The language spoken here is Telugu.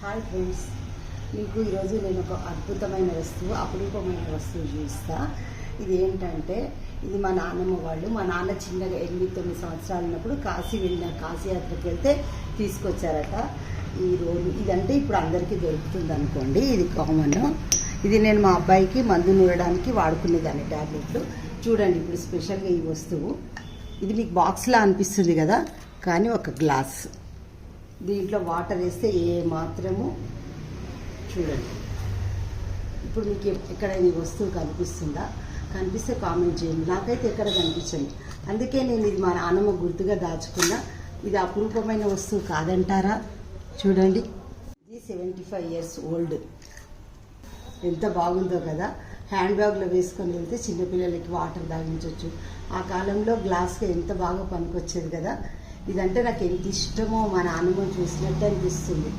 హాయ్ ఫ్రెండ్స్, మీకు ఈరోజు నేను ఒక అద్భుతమైన వస్తువు, అపురూపమైన వస్తువు చూపిస్తా. ఇది ఏంటంటే, ఇది మా నాన్నమ్మ వాళ్ళు, మా నాన్న చిన్నగా 8-9 సంవత్సరాలు ఉన్నప్పుడు కాశీ యాత్రకు వెళ్తే తీసుకొచ్చారట. ఈ రోజు ఇదంటే ఇప్పుడు అందరికీ దొరుకుతుంది అనుకోండి, ఇది కామన్. ఇది నేను మా అబ్బాయికి మందు నూరడానికి వాడుకునేదాన్ని, ట్యాబ్లెట్లు. చూడండి ఇప్పుడు స్పెషల్గా ఈ వస్తువు. ఇది మీకు బాక్స్లా అనిపిస్తుంది కదా, కానీ ఒక గ్లాస్. దీంట్లో వాటర్ వేస్తే ఏ మాత్రము, చూడండి ఇప్పుడు మీకు ఎక్కడైనా ఈ వస్తువు కనిపిస్తుందా? కనిపిస్తే కామెంట్ చేయండి. నాకైతే ఎక్కడ కనిపించండి, అందుకే నేను ఇది మా నాన్నమ్మ గుర్తుగా దాచుకున్నా. ఇది అపురూపమైన వస్తువు కాదంటారా? చూడండి, ఇది 75 years ఓల్డ్. ఎంత బాగుందో కదా. హ్యాండ్ బ్యాగ్లో వేసుకొని వెళ్తే చిన్నపిల్లలకి వాటర్ తాగించవచ్చు. ఆ కాలంలో గ్లాస్గా ఎంత బాగా పనికొచ్చేది కదా. ఇదంటే నాకు ఎంత ఇష్టమో, మా నాన్నమ్మ చూసినట్టు అనిపిస్తుంది.